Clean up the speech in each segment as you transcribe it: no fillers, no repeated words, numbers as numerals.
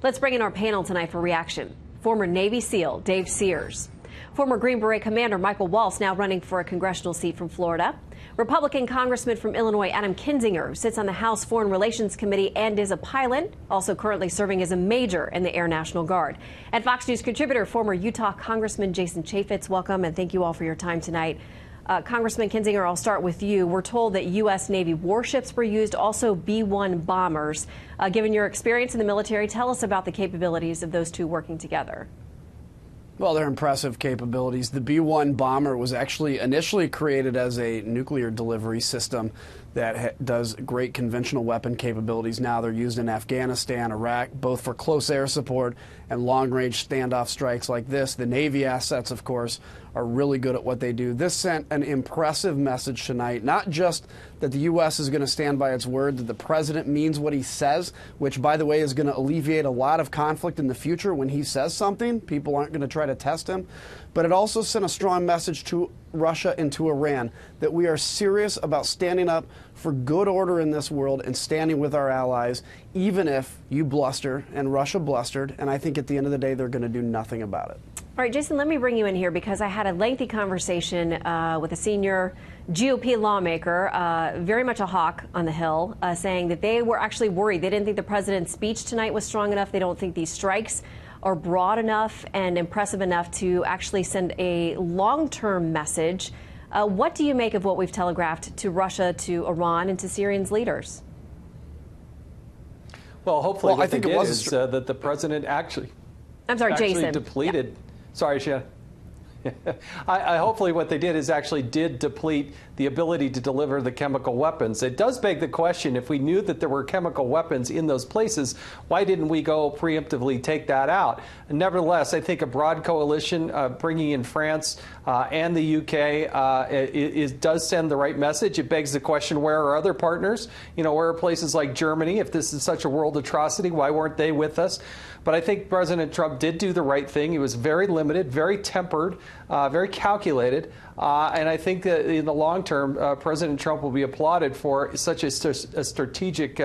Let's bring in our panel tonight for reaction. Former Navy SEAL Dave Sears. Former Green Beret Commander Michael Waltz, now running for a congressional seat from Florida. Republican Congressman from Illinois Adam Kinzinger, who sits on the House Foreign Relations Committee and is a pilot, also currently serving as a major in the Air National Guard. And Fox News contributor, former Utah Congressman Jason Chaffetz, welcome, and thank you all for your time tonight. Congressman Kinzinger, I'll start with you. We're told that U.S. Navy warships were used, also B-1 bombers. Given your experience in the military, tell us about the capabilities of those two working together. Well, they're impressive capabilities. The B-1 bomber was actually initially created as a nuclear delivery system that does great conventional weapon capabilities. Now they're used in Afghanistan, Iraq, both for close air support and long-range standoff strikes like this. The Navy assets, of course, are really good at what they do. This sent an impressive message tonight, not just that the U.S. is going to stand by its word, that the president means what he says, which, by the way, is going to alleviate a lot of conflict in the future. When he says something, people aren't going to try to test him. But it also sent a strong message to Russia and to Iran that we are serious about standing up for good order in this world and standing with our allies, even if you bluster and Russia blustered. And I think at the end of the day, they're going to do nothing about it. All right, Jason, let me bring you in here because I had a lengthy conversation with a senior GOP lawmaker, very much a hawk on the Hill, saying that they were actually worried. They didn't think the president's speech tonight was strong enough. They don't think these strikes are broad enough and impressive enough to actually send a long-term message. What do you make of what we've telegraphed to Russia, to Iran, and to Syrians' leaders? Well, hopefully what they did is that the president actually... I'm sorry, Jason. Depleted... Yeah. Sorry, Shannon. Hopefully what they did is actually did deplete the ability to deliver the chemical weapons. It does beg the question, if we knew that there were chemical weapons in those places, why didn't we go preemptively take that out? Nevertheless, I think a broad coalition bringing in France and the UK does send the right message. It begs the question, where are other partners? You know, where are places like Germany? If this is such a world atrocity, why weren't they with us? But I think President Trump did do the right thing. He was very limited, very tempered, very calculated. And I think that in the long term, President Trump will be applauded for such a strategic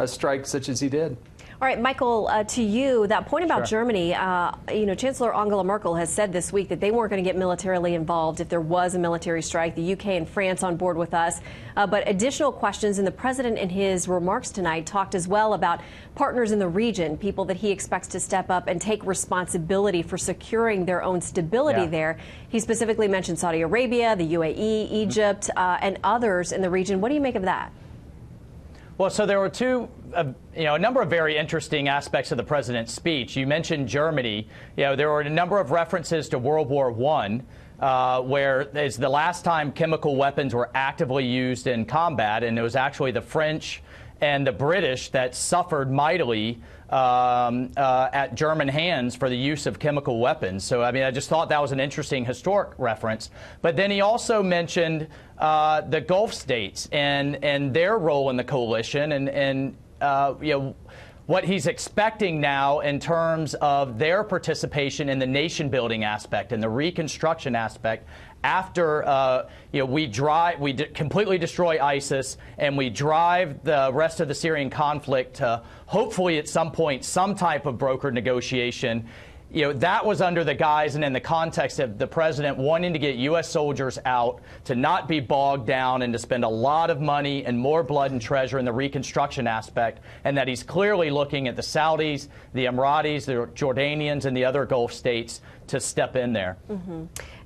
strike such as he did. All right, Michael, to you, that point about Germany, Chancellor Angela Merkel has said this week that they weren't going to get militarily involved if there was a military strike. The UK and France on board with us. But additional questions, and the president in his remarks tonight talked as well about partners in the region, people that he expects to step up and take responsibility for securing their own stability there. He specifically mentioned Saudi Arabia, the UAE, Egypt, and others in the region. What do you make of that? Well, so there were a number of very interesting aspects of the president's speech. You mentioned Germany. There were a number of references to World War I, where it's the last time chemical weapons were actively used in combat, and it was actually the French and the British that suffered mightily at German hands for the use of chemical weapons. So, I mean, I just thought that was an interesting historic reference. But then he also mentioned the Gulf states and their role in the coalition and what he's expecting now in terms of their participation in the nation-building aspect and the reconstruction aspect after we completely destroy ISIS and we drive the rest of the Syrian conflict to hopefully at some point some type of brokered negotiation. That was under the guise and in the context of the president wanting to get U.S. soldiers out, to not be bogged down and to spend a lot of money and more blood and treasure in the reconstruction aspect, and that he's clearly looking at the Saudis, the Emiratis, the Jordanians, and the other Gulf states to step in there.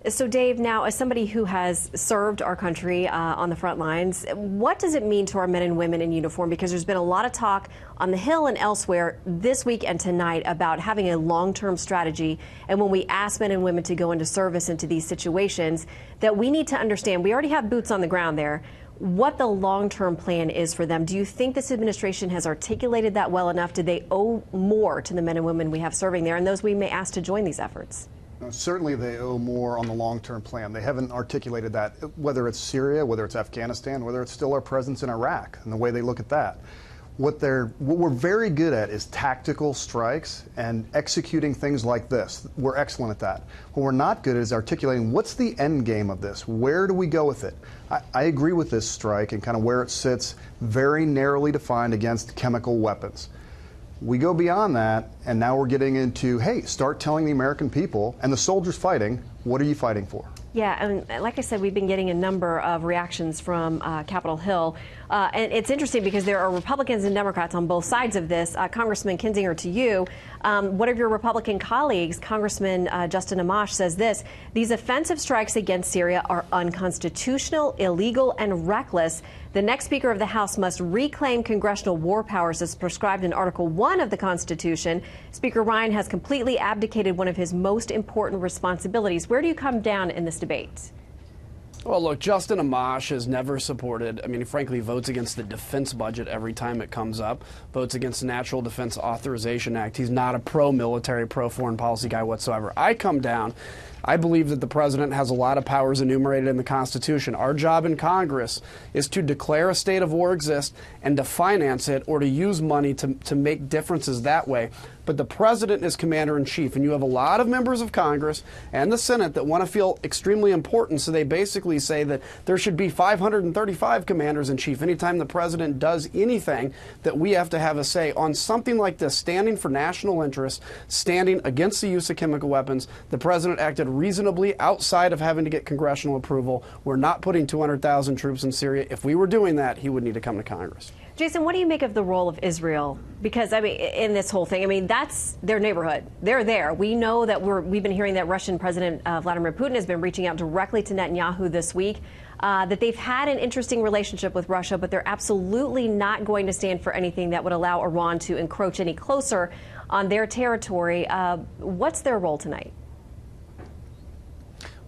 So, Dave, now, as somebody who has served our country on the front lines, what does it mean to our men and women in uniform? Because there's been a lot of talk on the Hill and elsewhere this week and tonight about having a long-term strategy. And when we ask men and women to go into service into these situations, that we need to understand, we already have boots on the ground there, what the long-term plan is for them. Do you think this administration has articulated that well enough? Do they owe more to the men and women we have serving there and those we may ask to join these efforts? Certainly they owe more on the long-term plan. They haven't articulated that, whether it's Syria, whether it's Afghanistan, whether it's still our presence in Iraq, and the way they look at that. What we're very good at is tactical strikes and executing things like this. We're excellent at that. What we're not good at is articulating what's the end game of this? Where do we go with it? I agree with this strike and kind of where it sits, very narrowly defined against chemical weapons. We go beyond that, and now we're getting into, hey, start telling the American people and the soldiers fighting, what are you fighting for? Yeah, and like I said, we've been getting a number of reactions from Capitol Hill. And it's interesting because there are Republicans and Democrats on both sides of this. Congressman Kinzinger, to you, one of your Republican colleagues, Congressman Justin Amash, says this: these offensive strikes against Syria are unconstitutional, illegal, and reckless. The next Speaker of the House must reclaim congressional war powers as prescribed in Article 1 of the Constitution. Speaker Ryan has completely abdicated one of his most important responsibilities. Where do you come down in this debate? Well, look, Justin Amash has never supported, he frankly votes against the defense budget every time it comes up, votes against the Natural Defense Authorization Act. He's not a pro-military, pro-foreign policy guy whatsoever. I believe that the president has a lot of powers enumerated in the Constitution. Our job in Congress is to declare a state of war exists and to finance it or to use money to make differences that way. But the president is commander-in-chief, and you have a lot of members of Congress and the Senate that want to feel extremely important, so they basically say that there should be 535 commanders-in-chief. Anytime the president does anything, that we have to have a say on something like this, standing for national interests, standing against the use of chemical weapons. The president acted reasonably outside of having to get congressional approval. We're not putting 200,000 troops in Syria. If we were doing that, he would need to come to Congress. Jason, what do you make of the role of Israel? Because, in this whole thing, that's their neighborhood. They're there. We know that we've been hearing that Russian President Vladimir Putin has been reaching out directly to Netanyahu this week, that they've had an interesting relationship with Russia, but they're absolutely not going to stand for anything that would allow Iran to encroach any closer on their territory. What's their role tonight?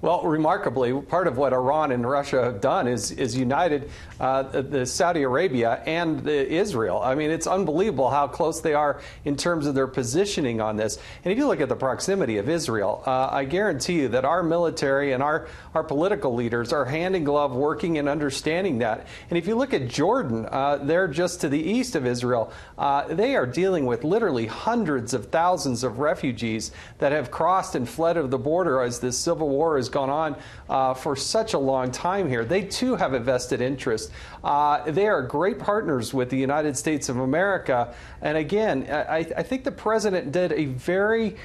Well, remarkably, part of what Iran and Russia have done is united the Saudi Arabia and Israel. It's unbelievable how close they are in terms of their positioning on this. And if you look at the proximity of Israel, I guarantee you that our military and our political leaders are hand in glove working and understanding that. And if you look at Jordan, they're just to the east of Israel. They are dealing with literally hundreds of thousands of refugees that have crossed and fled of the border as this civil war has gone on for such a long time here. They too have a vested interest. They are great partners with the United States of America. And again, I think the president did a very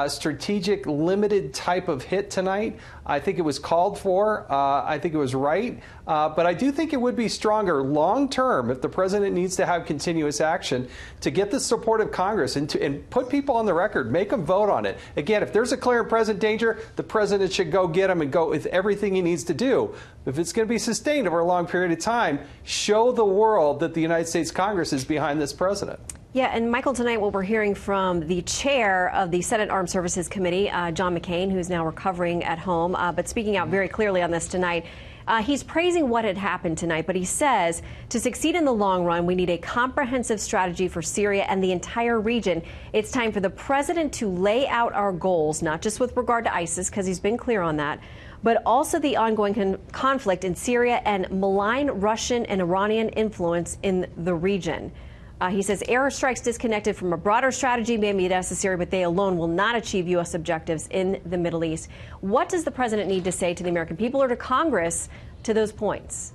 strategic, limited type of hit tonight. I think it was called for. I think it was right. But I do think it would be stronger long term if the president needs to have continuous action to get the support of Congress and put people on the record, make them vote on it. Again, if there's a clear and present danger, the president should go get them and go with everything he needs to do. If it's going to be sustained over a long period of time, show the world that the United States Congress is behind this president. Yeah, and Michael, tonight what we're hearing from the chair of the Senate Armed Services Committee, John McCain, who's now recovering at home, but speaking out very clearly on this tonight. He's praising what had happened tonight, but he says to succeed in the long run, we need a comprehensive strategy for Syria and the entire region. It's time for the president to lay out our goals, not just with regard to ISIS, because he's been clear on that, but also the ongoing conflict in Syria and malign Russian and Iranian influence in the region. He says airstrikes disconnected from a broader strategy may be necessary, but they alone will not achieve U.S. objectives in the Middle East. What does the president need to say to the American people or to Congress to those points?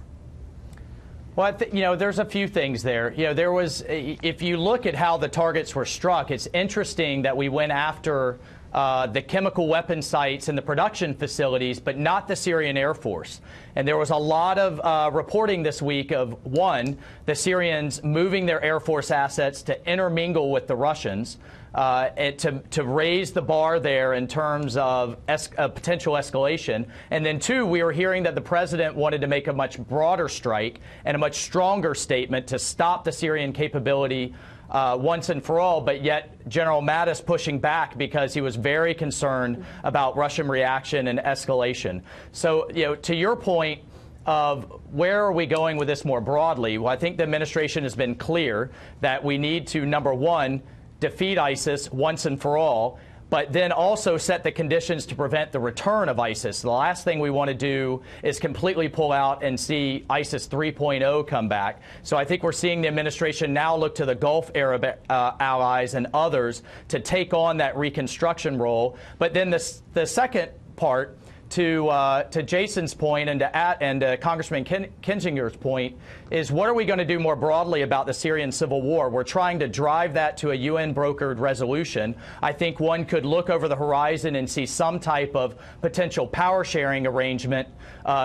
Well, there's a few things there. There was, if you look at how the targets were struck, it's interesting that we went after the chemical weapon sites and the production facilities, but not the Syrian Air Force. And there was a lot of reporting this week of, one, the Syrians moving their Air Force assets to intermingle with the Russians, to raise the bar there in terms of potential escalation. And then, two, we were hearing that the president wanted to make a much broader strike and a much stronger statement to stop the Syrian capability once and for all, but yet General Mattis pushing back because he was very concerned about Russian reaction and escalation. So, to your point of where are we going with this more broadly, well, I think the administration has been clear that we need to, number one, defeat ISIS once and for all, but then also set the conditions to prevent the return of ISIS. The last thing we want to do is completely pull out and see ISIS 3.0 come back. So I think we're seeing the administration now look to the Gulf Arab allies and others to take on that reconstruction role. But then the second part, to Jason's point and to Congressman Kinzinger's point is, what are we going to do more broadly about the Syrian civil war? We're trying to drive that to a UN-brokered resolution. I think one could look over the horizon and see some type of potential power-sharing arrangement,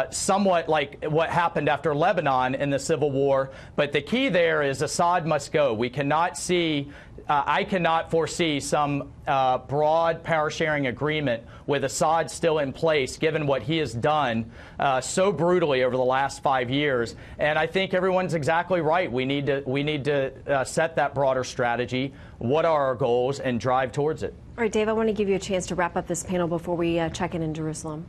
somewhat like what happened after Lebanon in the civil war. But the key there is Assad must go. We cannot see I cannot foresee some broad power-sharing agreement with Assad still in place, given what he has done so brutally over the last 5 years. And I think everyone's exactly right. We need to set that broader strategy. What are our goals, and drive towards it. All right, Dave, I want to give you a chance to wrap up this panel before we check in Jerusalem.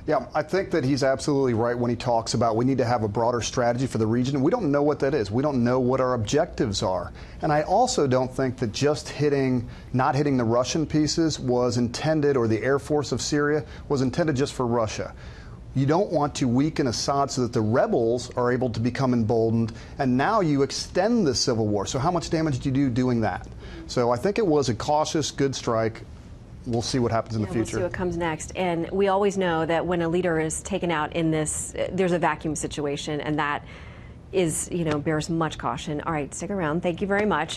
Yeah, I think that he's absolutely right when he talks about we need to have a broader strategy for the region. We don't know what that is. We don't know what our objectives are. And I also don't think that just not hitting the Russian pieces was intended, or the Air Force of Syria was intended just for Russia. You don't want to weaken Assad so that the rebels are able to become emboldened, and now you extend the civil war. So how much damage do you do doing that? So I think it was a cautious, good strike. We'll see what happens in the future. We'll see what comes next. And we always know that when a leader is taken out in this, there's a vacuum situation, and that is, bears much caution. All right, stick around. Thank you very much.